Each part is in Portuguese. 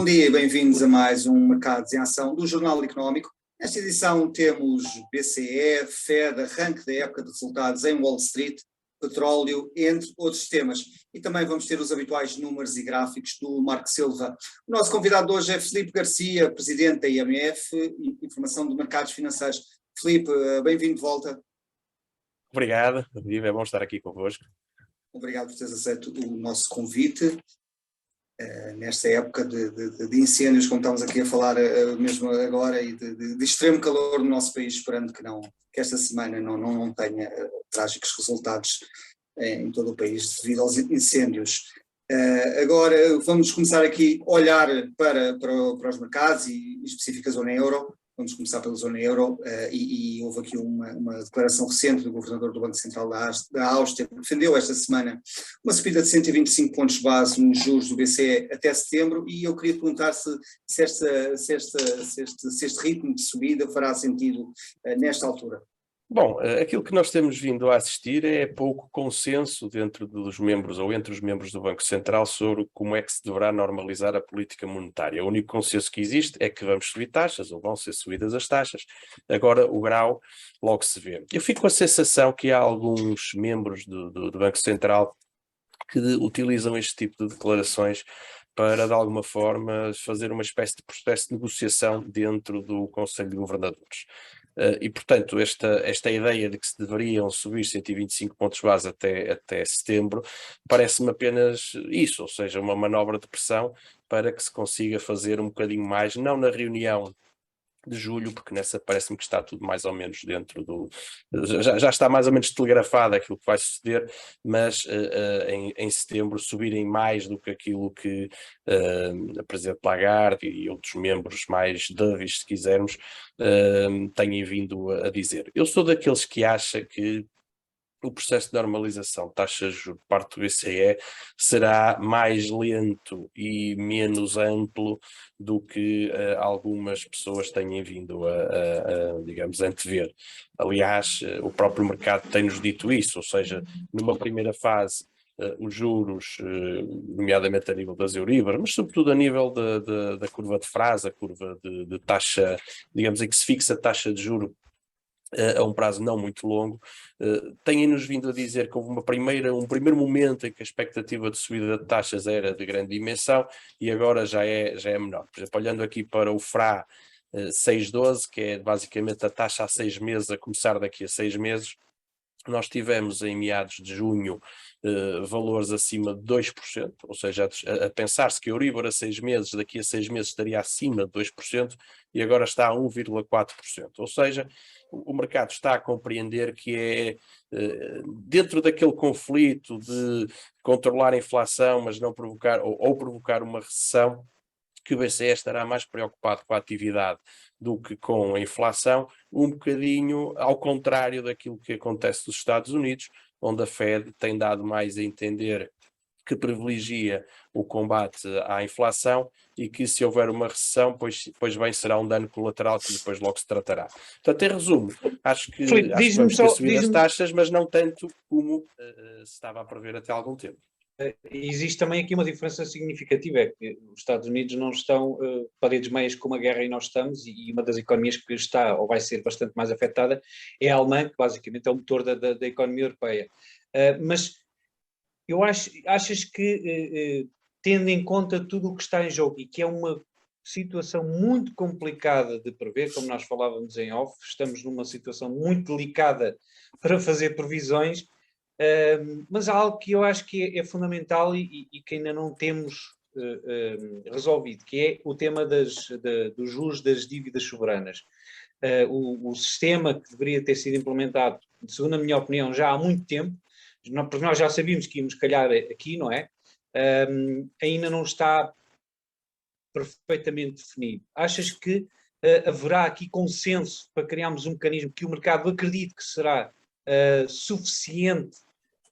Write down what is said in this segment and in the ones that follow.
Bom dia e bem-vindos a mais um Mercados em Ação do Jornal Económico. Nesta edição temos BCE, Fed, arranque da época de resultados em Wall Street, petróleo, entre outros temas. E também vamos ter os habituais números e gráficos do Marco Silva. O nosso convidado hoje é Filipe Garcia, presidente da IMF, Informação de Mercados Financeiros. Filipe, bem-vindo de volta. Obrigado, é bom estar aqui convosco. Obrigado por teres aceito o nosso convite. Nesta época de incêndios, como estamos aqui a falar mesmo agora, e de extremo calor no nosso país, esperando que esta semana não tenha trágicos resultados em todo o país devido aos incêndios. Agora vamos começar aqui a olhar para os mercados e específica zona euro. Vamos começar pela zona euro e houve aqui uma declaração recente do governador do Banco Central da Áustria, que defendeu esta semana uma subida de 125 pontos base nos juros do BCE até setembro, e eu queria perguntar se este ritmo de subida fará sentido nesta altura. Bom, aquilo que nós temos vindo a assistir é pouco consenso dentro dos membros ou entre os membros do Banco Central sobre como é que se deverá normalizar a política monetária. O único consenso que existe é que vamos subir taxas ou vão ser subidas as taxas. Agora o grau logo se vê. Eu fico com a sensação que há alguns membros do Banco Central que utilizam este tipo de declarações para, de alguma forma, fazer uma espécie de processo de negociação dentro do Conselho de Governadores. E, portanto, esta ideia de que se deveriam subir 125 pontos base até setembro parece-me apenas isso, ou seja, uma manobra de pressão para que se consiga fazer um bocadinho mais, não na reunião de julho, porque nessa parece-me que está tudo mais ou menos dentro do... Já está mais ou menos telegrafado aquilo que vai suceder, mas em setembro subirem mais do que aquilo que a Presidente Lagarde e outros membros mais dovish, se quisermos, têm vindo a dizer. Eu sou daqueles que acha que o processo de normalização de taxas de juros por parte do BCE será mais lento e menos amplo do que algumas pessoas têm vindo digamos, antever. Aliás, o próprio mercado tem-nos dito isso, ou seja, numa primeira fase, os juros, nomeadamente a nível das Euribor, mas sobretudo a nível da curva de Fraser, a curva de taxa, digamos, em que se fixa a taxa de juros a um prazo não muito longo, têm-nos vindo a dizer que houve um primeiro momento em que a expectativa de subida de taxas era de grande dimensão e agora já é menor. Por exemplo, olhando aqui para o FRA 6,12, que é basicamente a taxa a 6 meses, a começar daqui a 6 meses, nós tivemos em meados de junho valores acima de 2%, ou seja, a pensar-se que a Euribor a 6 meses, daqui a 6 meses estaria acima de 2%, e agora está a 1,4%. Ou seja, o mercado está a compreender que é dentro daquele conflito de controlar a inflação, mas não provocar, ou provocar uma recessão, que o BCE estará mais preocupado com a atividade do que com a inflação, um bocadinho ao contrário daquilo que acontece nos Estados Unidos, onde a Fed tem dado mais a entender que privilegia o combate à inflação e que se houver uma recessão, pois bem será um dano colateral que depois logo se tratará. Portanto, em resumo, acho que vamos ter subido as taxas, mas não tanto como se estava a prever até há algum tempo. Existe também aqui uma diferença significativa, é que os Estados Unidos não estão paredes meias com uma guerra e nós estamos, e uma das economias que está ou vai ser bastante mais afetada é a Alemanha, que basicamente é o motor da economia europeia. Mas achas que, tendo em conta tudo o que está em jogo e que é uma situação muito complicada de prever, como nós falávamos em off, estamos numa situação muito delicada para fazer previsões, mas há algo que eu acho que é fundamental e que ainda não temos resolvido, que é o tema dos juros das dívidas soberanas. O sistema que deveria ter sido implementado, segundo a minha opinião, já há muito tempo, porque nós já sabíamos que íamos calhar aqui, não é? Ainda não está perfeitamente definido. Achas que haverá aqui consenso para criarmos um mecanismo que o mercado acredite que será suficiente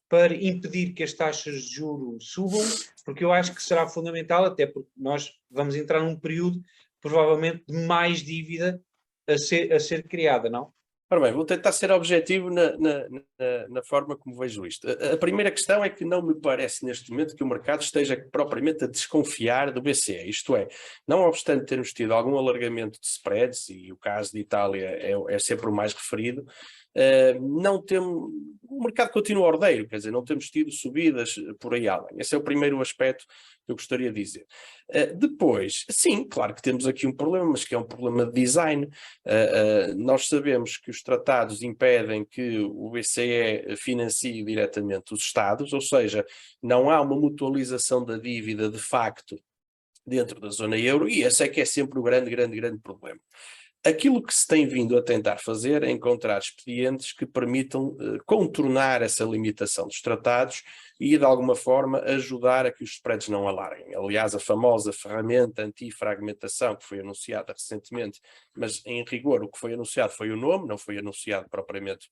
para impedir que as taxas de juros subam? Porque eu acho que será fundamental, até porque nós vamos entrar num período, provavelmente, de mais dívida a ser criada, não? Ora bem, vou tentar ser objetivo na forma como vejo isto. A primeira questão é que não me parece neste momento que o mercado esteja propriamente a desconfiar do BCE. Isto é, não obstante termos tido algum alargamento de spreads, e o caso de Itália é sempre o mais referido, não temos, o mercado continua ordeiro, quer dizer, não temos tido subidas por aí além. Esse é o primeiro aspecto que eu gostaria de dizer. Depois, sim, claro que temos aqui um problema, mas que é um problema de design. Nós sabemos que os tratados impedem que o BCE financie diretamente os Estados, ou seja, não há uma mutualização da dívida de facto dentro da zona euro, e esse é que é sempre o grande problema. Aquilo que se tem vindo a tentar fazer é encontrar expedientes que permitam contornar essa limitação dos tratados e, de alguma forma, ajudar a que os spreads não alarguem. Aliás, a famosa ferramenta anti-fragmentação que foi anunciada recentemente, mas, em rigor, o que foi anunciado foi o nome, não foi anunciado propriamente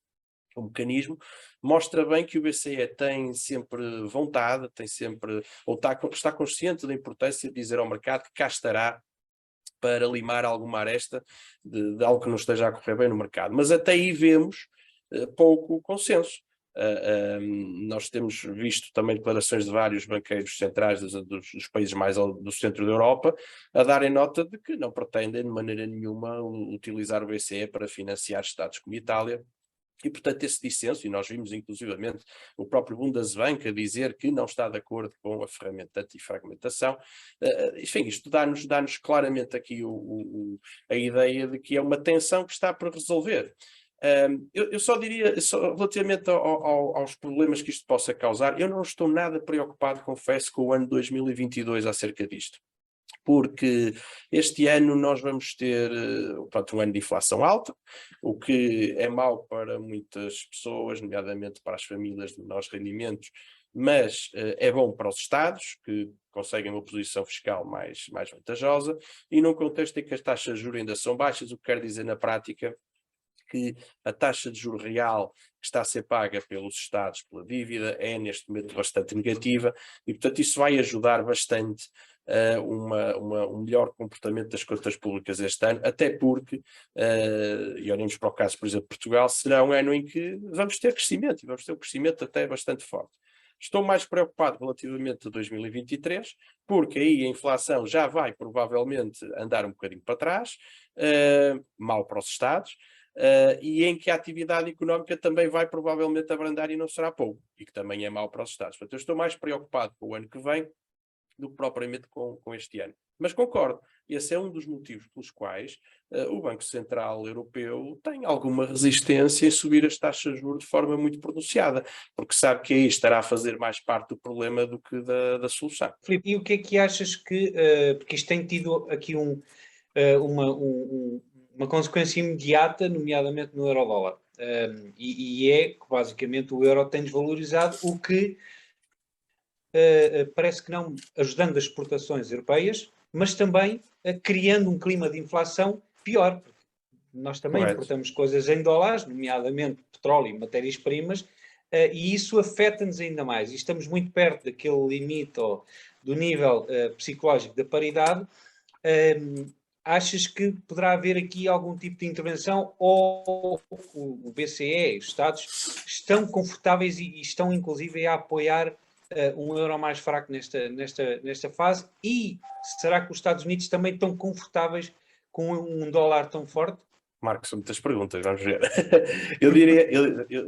o mecanismo, mostra bem que o BCE tem sempre vontade, tem sempre, ou está consciente da importância de dizer ao mercado que cá estará para limar alguma aresta de algo que não esteja a correr bem no mercado. Mas até aí vemos pouco consenso. Nós temos visto também declarações de vários banqueiros centrais dos países mais do centro da Europa a darem nota de que não pretendem de maneira nenhuma utilizar o BCE para financiar Estados como Itália. E, portanto, esse dissenso, e nós vimos inclusivamente o próprio Bundesbank a dizer que não está de acordo com a ferramenta antifragmentação, enfim, isto dá-nos claramente aqui a ideia de que é uma tensão que está para resolver. Eu só diria, relativamente aos problemas que isto possa causar, eu não estou nada preocupado, confesso, com o ano 2022 acerca disto. Porque este ano nós vamos ter um ano de inflação alta, o que é mau para muitas pessoas, nomeadamente para as famílias de menores rendimentos, mas é bom para os Estados, que conseguem uma posição fiscal mais vantajosa, e num contexto em que as taxas de juros ainda são baixas, o que quer dizer na prática que a taxa de juros real que está a ser paga pelos Estados pela dívida é neste momento bastante negativa, e portanto isso vai ajudar bastante um melhor comportamento das contas públicas este ano, até porque, e olhamos para o caso, por exemplo, de Portugal, será um ano em que vamos ter crescimento, e vamos ter um crescimento até bastante forte. Estou mais preocupado relativamente a 2023, porque aí a inflação já vai provavelmente andar um bocadinho para trás, mal para os Estados, e em que a atividade económica também vai provavelmente abrandar e não será pouco, e que também é mau para os Estados. Portanto, eu estou mais preocupado com o ano que vem do que propriamente com este ano. Mas concordo, esse é um dos motivos pelos quais o Banco Central Europeu tem alguma resistência em subir as taxas de juros de forma muito pronunciada, porque sabe que aí estará a fazer mais parte do problema do que da solução. Filipe, e o que é que achas que, porque isto tem tido aqui uma consequência imediata, nomeadamente no euro-dólar, e é que basicamente o euro tem desvalorizado, o que parece que não ajudando as exportações europeias, mas também criando um clima de inflação pior. Nós também importamos coisas em dólares, nomeadamente petróleo e matérias-primas, e isso afeta-nos ainda mais. E estamos muito perto daquele limite do nível psicológico da paridade. Achas que poderá haver aqui algum tipo de intervenção, ou o BCE, os Estados, estão confortáveis e estão inclusive a apoiar um euro mais fraco nesta fase? E será que os Estados Unidos também estão confortáveis com um dólar tão forte? Marcos, são muitas perguntas, vamos ver. Eu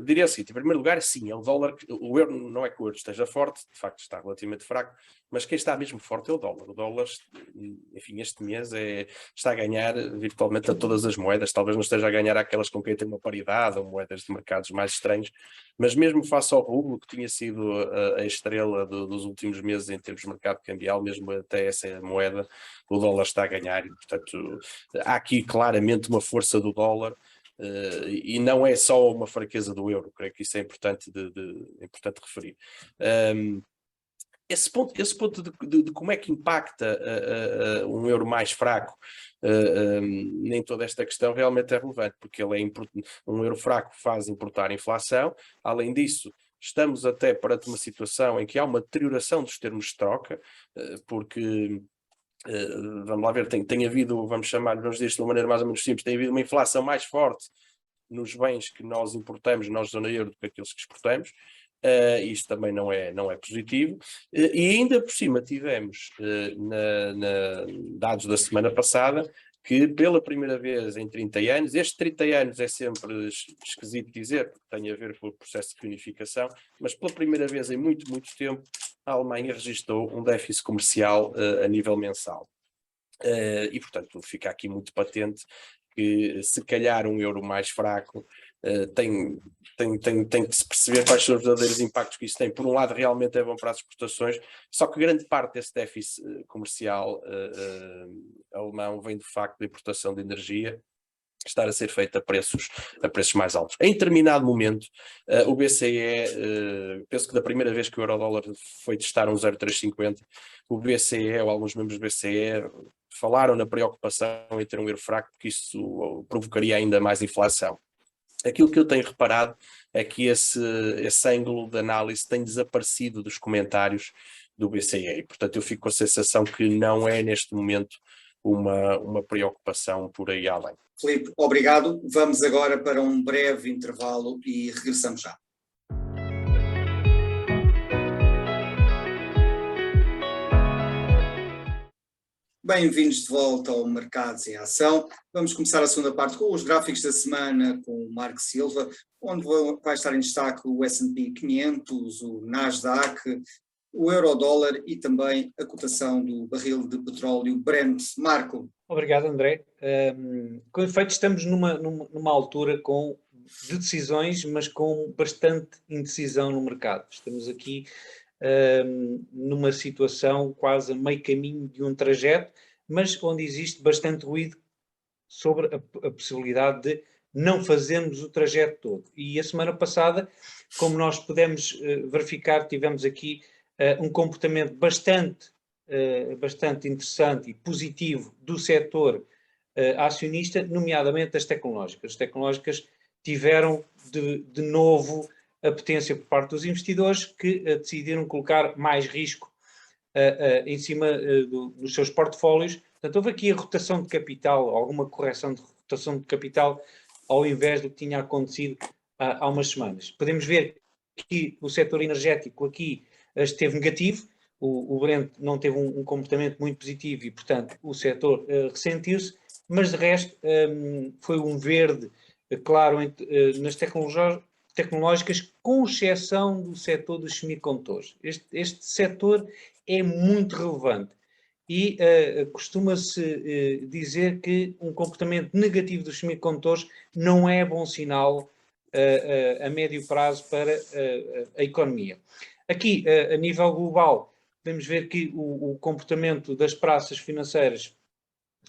diria assim, em primeiro lugar, sim, é o dólar, o euro, não é que o euro esteja forte, de facto está relativamente fraco, mas quem está mesmo forte é o dólar. O dólar, enfim, este mês está a ganhar virtualmente a todas as moedas, talvez não esteja a ganhar aquelas com quem tem uma paridade, ou moedas de mercados mais estranhos, mas mesmo face ao rublo, que tinha sido a estrela dos últimos meses em termos de mercado cambial, mesmo até essa moeda, o dólar está a ganhar, e portanto há aqui claramente uma força do dólar, e não é só uma fraqueza do euro, creio que isso é importante importante referir. Esse ponto de como é que impacta um euro mais fraco em toda esta questão realmente é relevante, porque um euro fraco faz importar inflação. Além disso, estamos até perante uma situação em que há uma deterioração dos termos de troca, porque vamos lá ver, tem havido, vamos dizer isto de uma maneira mais ou menos simples, tem havido uma inflação mais forte nos bens que nós importamos, nós zona euro, do que aqueles que exportamos. Isto também não é positivo. E ainda por cima tivemos, dados da semana passada, que pela primeira vez em 30 anos, estes 30 anos é sempre esquisito dizer, porque tem a ver com o processo de reunificação, mas pela primeira vez em muito tempo, a Alemanha registrou um déficit comercial a nível mensal. E, portanto, fica aqui muito patente que, se calhar, um euro mais fraco tem que se perceber quais são os verdadeiros impactos que isso tem. Por um lado, realmente é bom para as exportações, só que grande parte desse déficit comercial alemão vem do facto da importação de energia estar a ser feita a preços mais altos. Em determinado momento, o BCE, penso que da primeira vez que o euro-dólar foi testar um 0,350, o BCE, ou alguns membros do BCE, falaram na preocupação em ter um euro fraco, porque isso provocaria ainda mais inflação. Aquilo que eu tenho reparado é que esse ângulo de análise tem desaparecido dos comentários do BCE. Portanto, eu fico com a sensação que não é, neste momento, uma preocupação por aí além. Filipe, obrigado. Vamos agora para um breve intervalo e regressamos já. Bem-vindos de volta ao Mercados em Ação. Vamos começar a segunda parte com os gráficos da semana com o Marco Silva, onde vai estar em destaque o S&P 500, o Nasdaq, o euro-dólar e também a cotação do barril de petróleo Brent. Marco. Obrigado, André. Com efeito, estamos numa altura de decisões, mas com bastante indecisão no mercado. Estamos aqui numa situação quase a meio caminho de um trajeto, mas onde existe bastante ruído sobre a possibilidade de não fazermos o trajeto todo. E a semana passada, como nós pudemos verificar, tivemos aqui um comportamento bastante interessante e positivo do setor acionista, nomeadamente das tecnológicas. As tecnológicas tiveram de novo a potência por parte dos investidores que decidiram colocar mais risco em cima dos seus portfólios. Portanto, houve aqui a rotação de capital, alguma correção de rotação de capital, ao invés do que tinha acontecido há umas semanas. Podemos ver que o setor energético aqui esteve negativo, o Brent não teve um comportamento muito positivo e, portanto, o setor ressentiu-se, mas de resto foi um verde claro nas tecnológicas, com exceção do setor dos semicondutores. Este setor é muito relevante e costuma-se dizer que um comportamento negativo dos semicondutores não é bom sinal a médio prazo para a economia. Aqui, a nível global, podemos ver que o comportamento das praças financeiras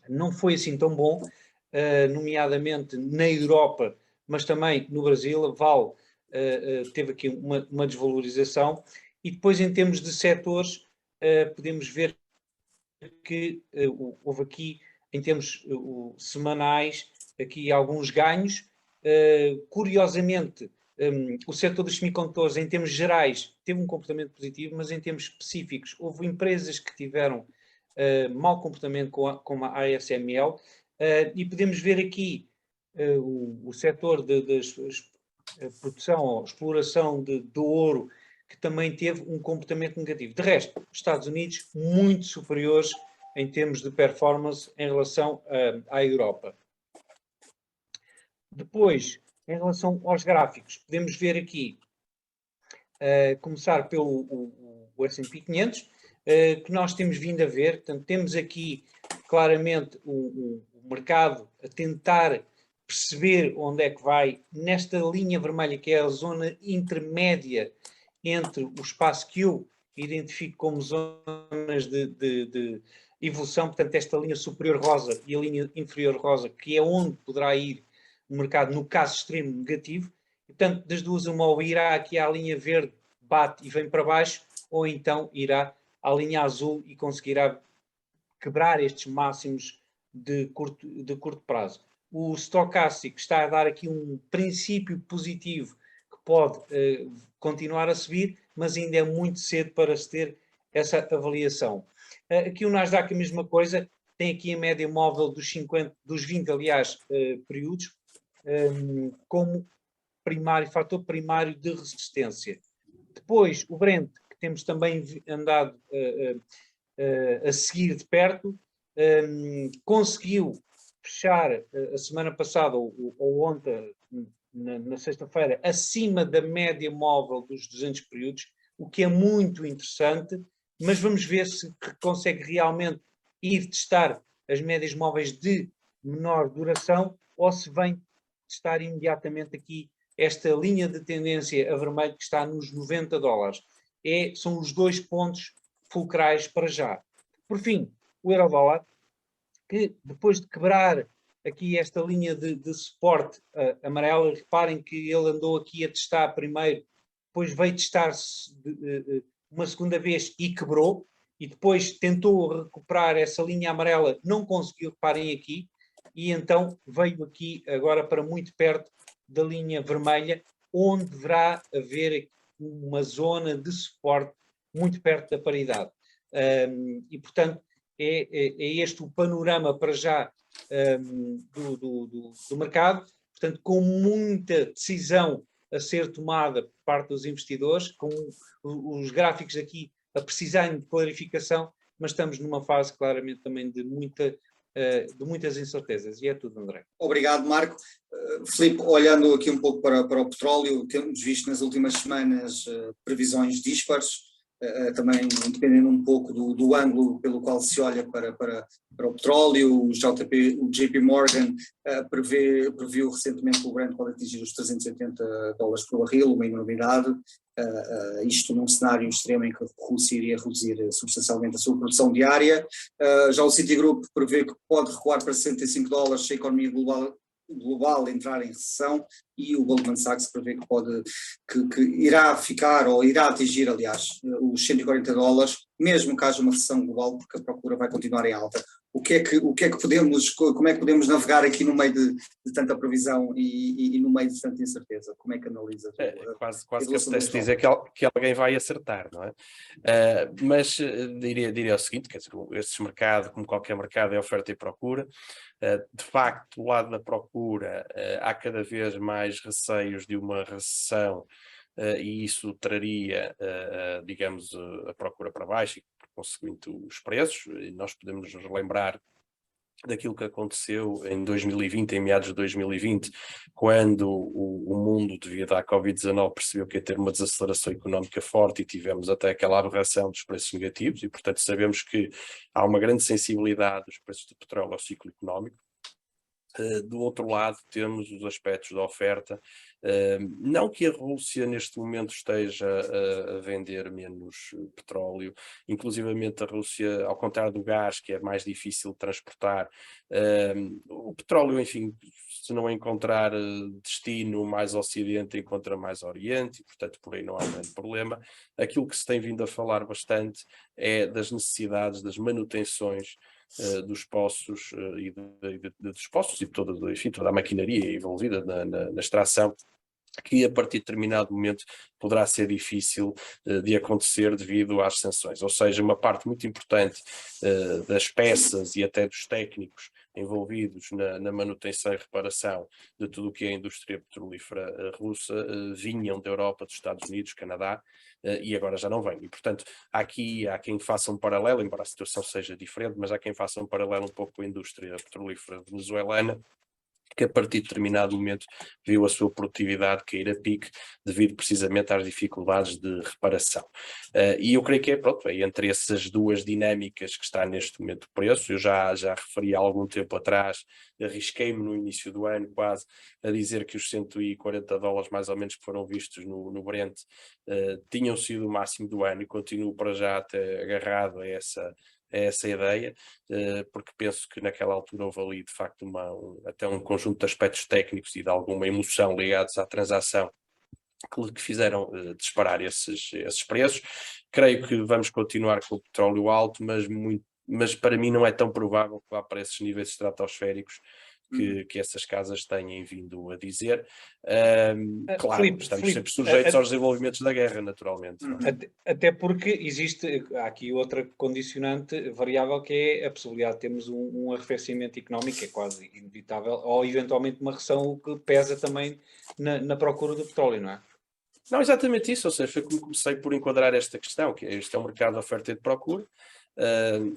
não foi assim tão bom, nomeadamente na Europa, mas também no Brasil. A Vale teve aqui uma desvalorização. E depois, em termos de setores, podemos ver que houve aqui, em termos semanais, aqui alguns ganhos. Curiosamente, o setor dos semicondutores, em termos gerais, teve um comportamento positivo, mas em termos específicos, houve empresas que tiveram mau comportamento como a ASML, e podemos ver aqui o setor de produção ou exploração do ouro, que também teve um comportamento negativo. De resto, os Estados Unidos muito superiores em termos de performance em relação à Europa. Depois, em relação aos gráficos, podemos ver aqui, começar pelo o S&P 500, que nós temos vindo a ver. Portanto, temos aqui claramente o mercado a tentar perceber onde é que vai, nesta linha vermelha, que é a zona intermédia entre o espaço que eu identifico como zonas de evolução, portanto, esta linha superior rosa e a linha inferior rosa, que é onde poderá ir o mercado no caso extremo negativo. E, portanto, das duas, uma ou irá aqui à linha verde, bate e vem para baixo, ou então irá à linha azul e conseguirá quebrar estes máximos de curto prazo. O stocástico está a dar aqui um princípio positivo que pode continuar a subir, mas ainda é muito cedo para se ter essa avaliação. Aqui o Nasdaq, a mesma coisa, tem aqui a média móvel dos 20, aliás, períodos, como fator primário de resistência. Depois, o Brent, que temos também andado a seguir de perto, conseguiu fechar a semana passada ou ontem, na sexta-feira, acima da média móvel dos 200 períodos, o que é muito interessante, mas vamos ver se consegue realmente ir testar as médias móveis de menor duração ou se vem testar imediatamente aqui esta linha de tendência a vermelho que está nos $90. São os 2 pontos fulcrais para já. Por fim, o euro-dólar, que depois de quebrar aqui esta linha de suporte amarela, reparem que ele andou aqui a testar primeiro, depois veio testar uma segunda vez e quebrou, e depois tentou recuperar essa linha amarela, não conseguiu, reparem aqui, e então veio aqui agora para muito perto da linha vermelha, onde deverá haver uma zona de suporte muito perto da paridade. E, portanto, é este o panorama para já do mercado, portanto, com muita decisão a ser tomada por parte dos investidores, com os gráficos aqui a precisarem de clarificação, mas estamos numa fase claramente também de muitas incertezas. E é tudo, André. Obrigado, Marco. Filipe, olhando aqui um pouco para o petróleo, temos visto nas últimas semanas previsões dispares, também dependendo um pouco do ângulo pelo qual se olha para o petróleo. O JP Morgan previu recentemente que o Brent pode atingir os $380 por barril, uma enormidade, isto num cenário extremo em que a Rússia iria reduzir substancialmente a sua produção diária. Já o Citigroup prevê que pode recuar para $65 se a economia global entrar em recessão, e o Goldman Sachs prevê que irá ficar, ou irá atingir, aliás, os $140, mesmo que haja uma recessão global, porque a procura vai continuar em alta. Como é que podemos navegar aqui no meio de tanta previsão e no meio de tanta incerteza? Como é que analisas? Quase que apetece dizer que alguém vai acertar, não é? Mas diria o seguinte, quer dizer, este mercado, como qualquer mercado, é oferta e procura. De facto, do lado da procura, há cada vez mais receios de uma recessão, e isso traria, digamos, a procura para baixo e, por conseguinte, os preços. E nós podemos nos lembrar daquilo que aconteceu em 2020, em meados de 2020, quando o mundo, devido à Covid-19, percebeu que ia ter uma desaceleração económica forte e tivemos até aquela aberração dos preços negativos, e, portanto, sabemos que há uma grande sensibilidade dos preços do petróleo ao ciclo económico. Do outro lado, temos os aspectos da oferta. Não que a Rússia neste momento esteja a vender menos petróleo, inclusivamente a Rússia, ao contrário do gás, que é mais difícil de transportar, o petróleo, enfim, se não encontrar destino mais ocidente, encontra mais oriente, e portanto por aí não há grande problema. Aquilo que se tem vindo a falar bastante é das necessidades, das manutenções dos poços dos poços e toda a maquinaria envolvida na extração, que a partir de determinado momento poderá ser difícil de acontecer devido às sanções. Ou seja, uma parte muito importante das peças e até dos técnicos envolvidos na manutenção e reparação de tudo o que é a indústria petrolífera russa vinham da Europa, dos Estados Unidos, Canadá, e agora já não vêm. E, portanto, há quem faça um paralelo, embora a situação seja diferente, mas há quem faça um paralelo um pouco com a indústria petrolífera venezuelana, que a partir de determinado momento viu a sua produtividade cair a pique devido precisamente às dificuldades de reparação. E eu creio que é entre essas duas dinâmicas que está neste momento o preço. Eu já referi há algum tempo atrás, arrisquei-me no início do ano quase a dizer que os $140 mais ou menos que foram vistos no Brent tinham sido o máximo do ano, e continuo para já até agarrado a essa ideia, porque penso que naquela altura houve ali de facto até um conjunto de aspectos técnicos e de alguma emoção ligados à transação que fizeram disparar esses preços. Creio que vamos continuar com o petróleo alto, mas para mim não é tão provável que vá para esses níveis estratosféricos que essas casas têm vindo a dizer. Claro, Filipe, estamos sempre sujeitos aos desenvolvimentos da guerra, naturalmente. Até porque há aqui outra condicionante variável, que é a possibilidade de termos um arrefecimento económico, que é quase inevitável, ou eventualmente uma recessão, o que pesa também na procura do petróleo, não é? Não, exatamente isso, ou seja, foi como comecei por enquadrar esta questão, que este é um mercado de oferta e de procura.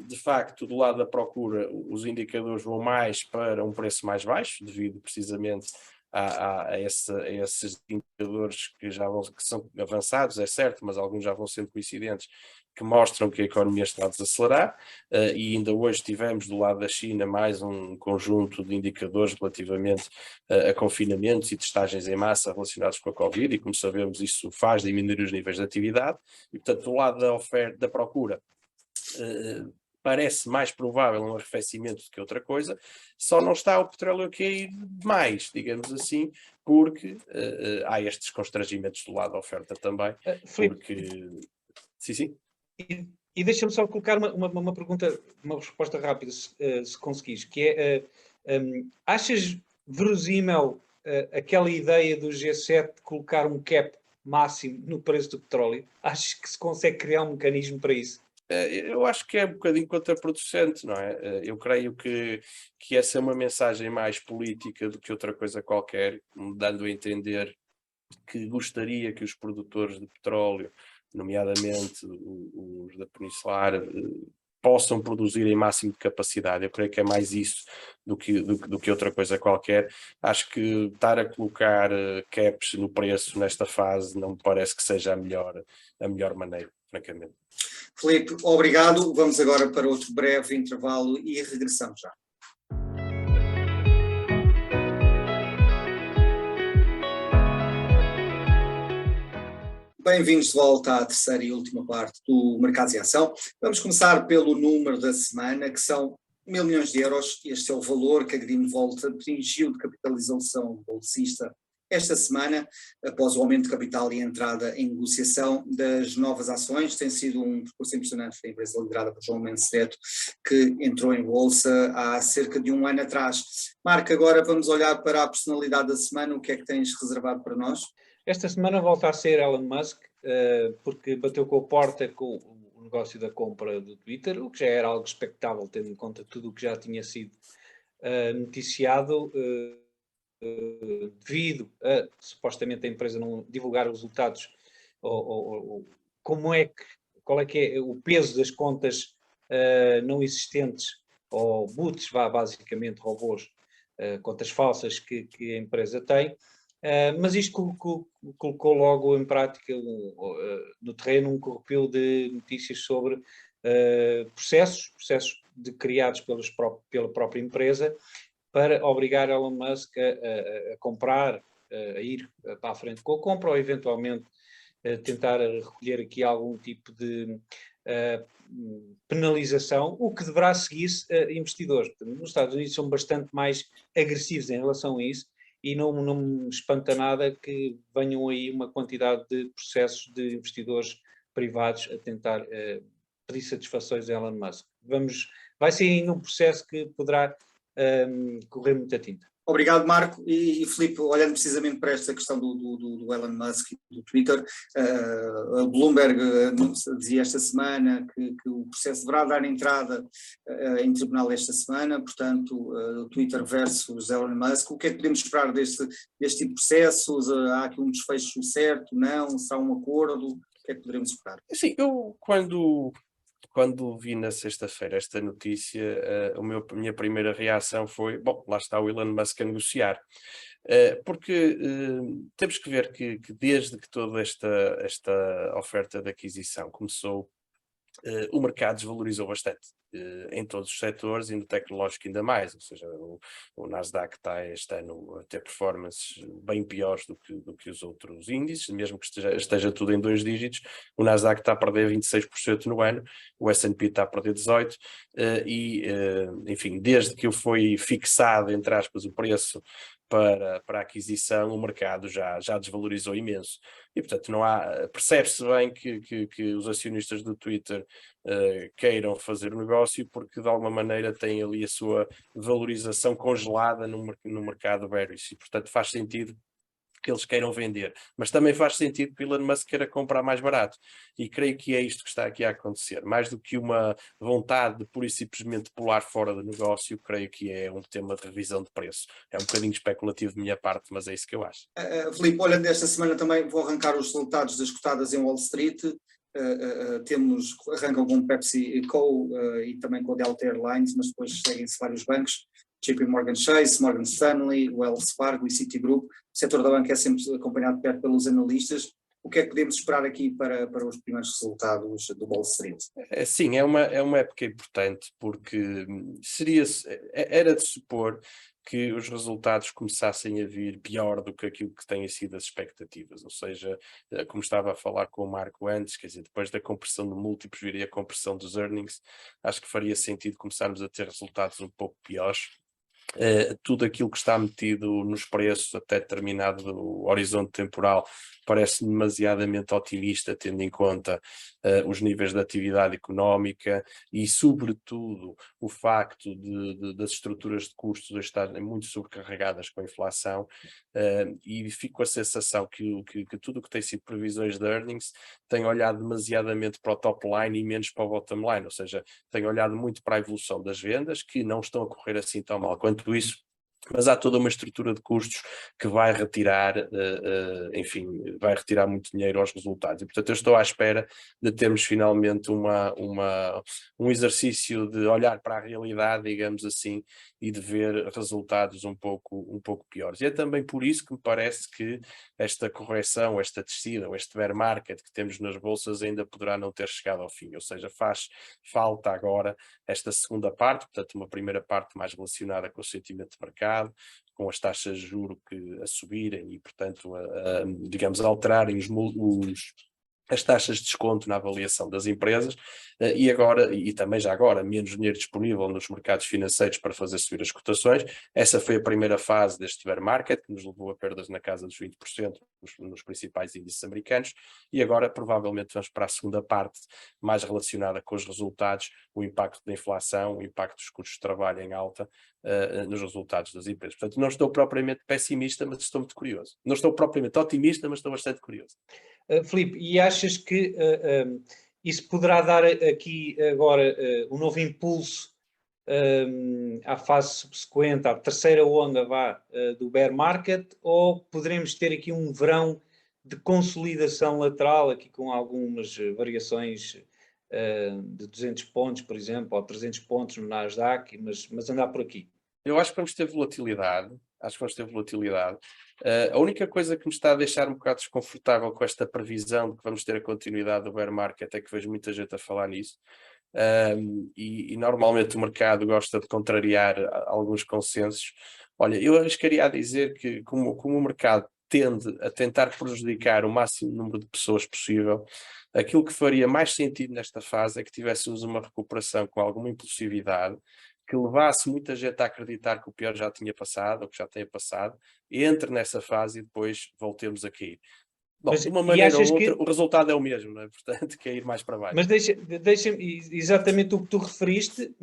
De facto, do lado da procura, os indicadores vão mais para um preço mais baixo, devido precisamente a esses indicadores que são avançados, é certo, mas alguns já vão sendo coincidentes, que mostram que a economia está a desacelerar, e ainda hoje tivemos do lado da China mais um conjunto de indicadores relativamente a confinamentos e testagens em massa relacionados com a Covid, e como sabemos isso faz diminuir os níveis de atividade, e portanto do lado da oferta, da procura, parece mais provável um arrefecimento do que outra coisa, só não está o petróleo a cair mais, digamos assim, porque há estes constrangimentos do lado da oferta também, porque... Sim. E deixa-me só colocar uma pergunta, uma resposta rápida, se conseguires, que é, achas verosímil aquela ideia do G7 de colocar um cap máximo no preço do petróleo? Achas que se consegue criar um mecanismo para isso? Eu acho que é um bocadinho contraproducente, não é? Eu creio que essa é uma mensagem mais política do que outra coisa qualquer, dando a entender que gostaria que os produtores de petróleo, nomeadamente os da Península Árabe, possam produzir em máximo de capacidade. Eu creio que é mais isso do que outra coisa qualquer. Acho que estar a colocar caps no preço nesta fase não me parece que seja a melhor maneira, francamente. Filipe, obrigado. Vamos agora para outro breve intervalo e regressamos já. Bem-vindos de volta à terceira e última parte do Mercados em Ação. Vamos começar pelo número da semana, que são 1.000 milhões de euros. Este é o valor que a Greenvolt atingiu de capitalização bolsista esta semana, após o aumento de capital e a entrada em negociação das novas ações. Tem sido um percurso impressionante da empresa liderada por João Mendes Neto, que entrou em bolsa há cerca de um ano atrás. Marco, agora vamos olhar para a personalidade da semana. O que é que tens reservado para nós? Esta semana volta a ser Elon Musk, porque bateu com a porta com o negócio da compra do Twitter, o que já era algo expectável, tendo em conta tudo o que já tinha sido noticiado, devido a supostamente a empresa não divulgar os resultados, ou qual é que é o peso das contas não existentes, ou boots, basicamente robôs, contas falsas que a empresa tem. Mas isto colocou logo em prática no terreno um corrupio de notícias sobre processos criados pela própria empresa, para obrigar Elon Musk a comprar, a ir para a frente com a compra, ou eventualmente tentar recolher aqui algum tipo de penalização, o que deverá seguir-se investidores. Nos Estados Unidos são bastante mais agressivos em relação a isso, e não me espanta nada que venham aí uma quantidade de processos de investidores privados a tentar pedir satisfações a Elon Musk. Vai ser ainda um processo que poderá correr muita tinta. Obrigado, Marco. E Filipe, olhando precisamente para esta questão do Elon Musk e do Twitter, a Bloomberg dizia esta semana que o processo deverá dar entrada em tribunal esta semana, portanto, o Twitter versus Elon Musk. O que é que podemos esperar deste tipo de processos? Há aqui um desfecho certo, não? Será um acordo? O que é que poderemos esperar? Sim, eu quando vi na sexta-feira esta notícia, a minha primeira reação foi, bom, lá está o Elon Musk a negociar. Porque temos que ver que desde que toda esta oferta de aquisição começou, o mercado desvalorizou bastante em todos os setores e no tecnológico ainda mais, ou seja, o Nasdaq está este ano a ter performances bem piores do que os outros índices, mesmo que esteja tudo em 2 dígitos, o Nasdaq está a perder 26% no ano, o S&P está a perder 18%, enfim, desde que foi fixado, entre aspas, o preço para a aquisição, o mercado já desvalorizou imenso. E, portanto, percebe-se bem que os acionistas do Twitter queiram fazer o negócio, porque de alguma maneira têm ali a sua valorização congelada no mercado bearish, e, portanto, faz sentido que eles queiram vender, mas também faz sentido que o Elon Musk queira comprar mais barato, e creio que é isto que está aqui a acontecer, mais do que uma vontade de pura e simplesmente pular fora do negócio. Creio que é um tema de revisão de preço. É um bocadinho especulativo de minha parte, mas é isso que eu acho. Filipe, olha, desta semana também vou arrancar os resultados das cotadas em Wall Street. Arrancam com o PepsiCo e também com a Delta Airlines, mas depois seguem-se vários bancos, JP Morgan Chase, Morgan Stanley, Wells Fargo e Citigroup. O setor da banca é sempre acompanhado de perto pelos analistas. O que é que podemos esperar aqui para os primeiros resultados do Wall Street? Sim, é uma época importante, porque era de supor que os resultados começassem a vir pior do que aquilo que têm sido as expectativas, ou seja, como estava a falar com o Marco antes, quer dizer, depois da compressão de múltiplos viria a compressão dos earnings. Acho que faria sentido começarmos a ter resultados um pouco piores. Tudo aquilo que está metido nos preços até determinado horizonte temporal parece demasiadamente otimista, tendo em conta os níveis de atividade económica e, sobretudo, o facto das estruturas de custos estarem muito sobrecarregadas com a inflação, e fico com a sensação que tudo o que tem sido previsões de earnings tem olhado demasiadamente para o top line e menos para o bottom line, ou seja, tem olhado muito para a evolução das vendas, que não estão a correr assim tão mal quanto isso, mas há toda uma estrutura de custos que vai retirar, enfim, vai retirar muito dinheiro aos resultados. E, portanto, eu estou à espera de termos finalmente um exercício de olhar para a realidade, digamos assim, e de ver resultados um pouco piores. E é também por isso que me parece que esta correção, esta descida, ou este bear market que temos nas bolsas ainda poderá não ter chegado ao fim, ou seja, faz falta agora esta segunda parte, portanto, uma primeira parte mais relacionada com o sentimento de mercado, com as taxas de juros a subirem e, portanto, digamos, a alterarem as taxas de desconto na avaliação das empresas, e agora, e também já agora, menos dinheiro disponível nos mercados financeiros para fazer subir as cotações. Essa foi a primeira fase deste bear market, que nos levou a perdas na casa dos 20% nos principais índices americanos, e agora provavelmente vamos para a segunda parte, mais relacionada com os resultados, o impacto da inflação, o impacto dos custos de trabalho em alta nos resultados das empresas. Portanto, não estou propriamente pessimista, mas estou muito curioso. Não estou propriamente otimista, mas estou bastante curioso. Filipe, e achas que isso poderá dar aqui agora um novo impulso à fase subsequente, à terceira onda do bear market, ou poderemos ter aqui um verão de consolidação lateral, aqui com algumas variações de 200 pontos, por exemplo, ou 300 pontos no Nasdaq, mas andar por aqui? Eu acho que vamos ter volatilidade. A única coisa que me está a deixar um bocado desconfortável com esta previsão de que vamos ter a continuidade do bear market é que vejo muita gente a falar nisso. E normalmente o mercado gosta de contrariar alguns consensos. Olha, eu arriscaria a dizer que como o mercado tende a tentar prejudicar o máximo número de pessoas possível, aquilo que faria mais sentido nesta fase é que tivéssemos uma recuperação com alguma impulsividade, que levasse muita gente a acreditar que o pior já tinha passado, ou que já tenha passado, entre nessa fase e depois voltemos a cair. Bom, de uma maneira ou outra, o resultado é o mesmo, não é? Portanto, cair mais para baixo. Mas deixa-me, exatamente o que tu referiste,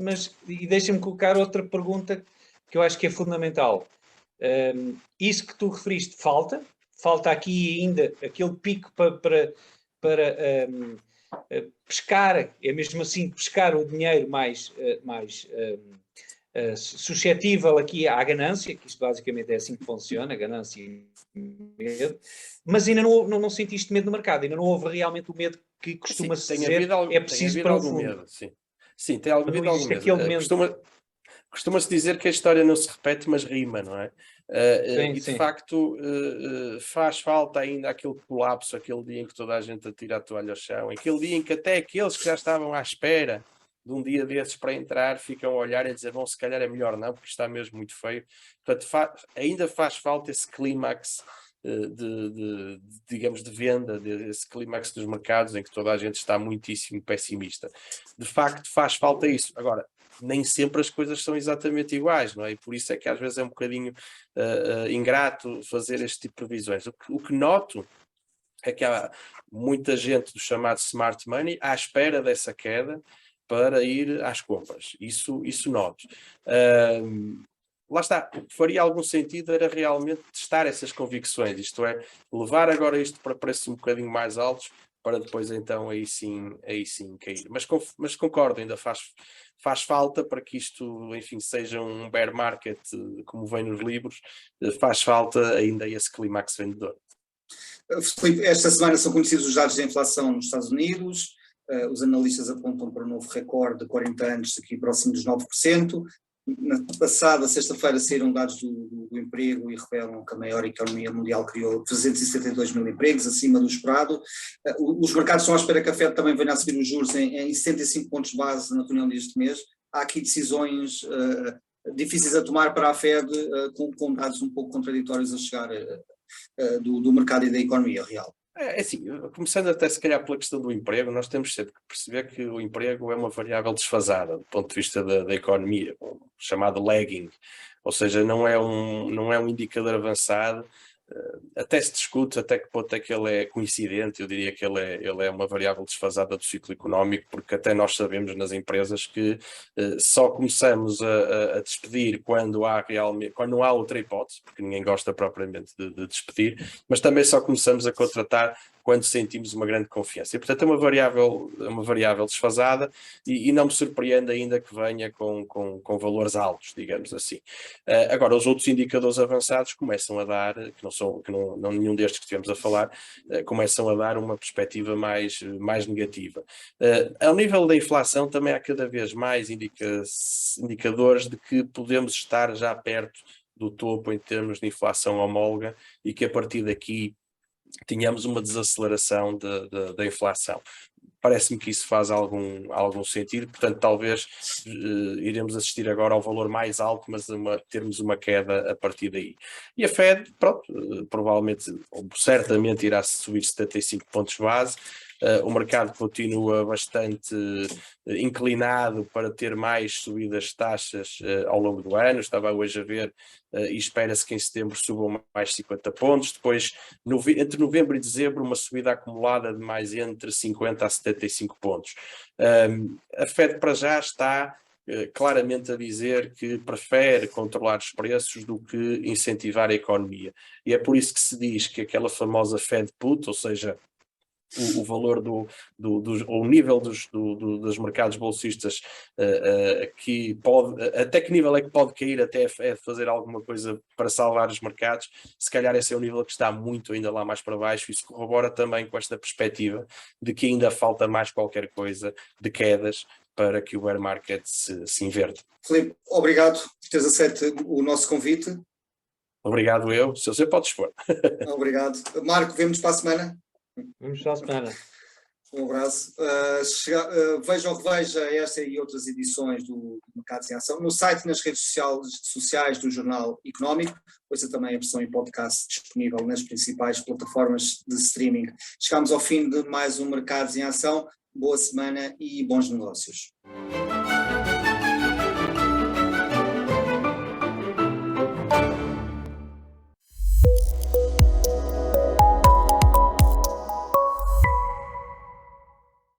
e deixa-me colocar outra pergunta que eu acho que é fundamental. Isso que tu referiste falta aqui ainda aquele pico para pescar, é mesmo assim, pescar o dinheiro mais suscetível aqui à ganância, que isto basicamente é assim que funciona, ganância e medo, mas ainda não sentiste medo no mercado, ainda não houve realmente o medo que costuma-se dizer, é preciso para o fundo. Medo, sim. Sim, tem havido algum medo. Costuma-se dizer que a história não se repete, mas rima, não é? Sim, e de facto faz falta ainda aquele colapso, aquele dia em que toda a gente atira a toalha ao chão, aquele dia em que até aqueles que já estavam à espera de um dia desses para entrar ficam a olhar e a dizer, bom, se calhar é melhor não, porque está mesmo muito feio. Portanto, ainda faz falta esse clímax digamos, de venda, desse clímax dos mercados em que toda a gente está muitíssimo pessimista. De facto, faz falta isso. Agora, nem sempre as coisas são exatamente iguais, não é? E por isso é que às vezes é um bocadinho ingrato fazer este tipo de previsões. O que noto é que há muita gente do chamado smart money à espera dessa queda para ir às compras. Isso noto. Lá está, o que faria algum sentido era realmente testar essas convicções, isto é, levar agora isto para preços um bocadinho mais altos, para depois então aí sim cair. Mas concordo, ainda faz falta para que isto, enfim, seja um bear market, como vem nos livros, faz falta ainda esse clímax vendedor. Filipe, esta semana são conhecidos os dados de inflação nos Estados Unidos, os analistas apontam para um novo recorde de 40 anos, aqui próximo dos 9%. Na passada sexta-feira saíram dados do emprego e revelam que a maior economia mundial criou 372 mil empregos, acima do esperado. Os mercados estão à espera que a Fed também venha a subir os juros em 75 pontos base na reunião deste mês. Há aqui decisões difíceis a tomar para a Fed, com dados um pouco contraditórios a chegar do mercado e da economia real. É assim, começando até se calhar pela questão do emprego, nós temos sempre que perceber que o emprego é uma variável desfasada do ponto de vista da economia, chamado lagging, ou seja, não é um indicador avançado. Até se discute até que ponto é que ele é coincidente. Eu diria que ele é uma variável desfasada do ciclo económico, porque até nós sabemos nas empresas que só começamos a despedir quando não há outra hipótese, porque ninguém gosta propriamente de despedir, mas também só começamos a contratar quando sentimos uma grande confiança. E, portanto, é uma variável desfasada e não me surpreende ainda que venha com valores altos, digamos assim. Agora, os outros indicadores avançados começam a dar, que não nenhum destes que estivemos a falar, começam a dar uma perspectiva mais negativa. Ao nível da inflação, também há cada vez mais indicadores de que podemos estar já perto do topo em termos de inflação homóloga e que a partir daqui tínhamos uma desaceleração da inflação. Parece-me que isso faz algum sentido, portanto talvez iremos assistir agora ao valor mais alto, mas termos uma queda a partir daí. E a Fed, provavelmente, ou certamente irá subir 75 pontos base. O mercado continua bastante inclinado para ter mais subidas de taxas ao longo do ano. Estava hoje a ver e espera-se que em setembro subam mais 50 pontos. Depois, entre novembro e dezembro, uma subida acumulada de mais entre 50 a 75 pontos. A Fed para já está claramente a dizer que prefere controlar os preços do que incentivar a economia. E é por isso que se diz que aquela famosa Fed Put, ou seja, o valor ou o nível dos mercados bolsistas, que pode, até que nível é que pode cair até fazer alguma coisa para salvar os mercados. Se calhar esse é o nível que está muito ainda lá mais para baixo. Isso corrobora também com esta perspectiva de que ainda falta mais qualquer coisa de quedas para que o bear market se inverta. Filipe, obrigado por teres aceito o nosso convite. Obrigado eu, se você pode expor. Obrigado. Marco, vemo-nos para a semana. Vamos para a semana. Um abraço. Veja ou reveja esta e outras edições do Mercados em Ação no site e nas redes sociais do Jornal Económico. Ouça também a versão em podcast disponível nas principais plataformas de streaming. Chegamos ao fim de mais um Mercados em Ação. Boa semana e bons negócios.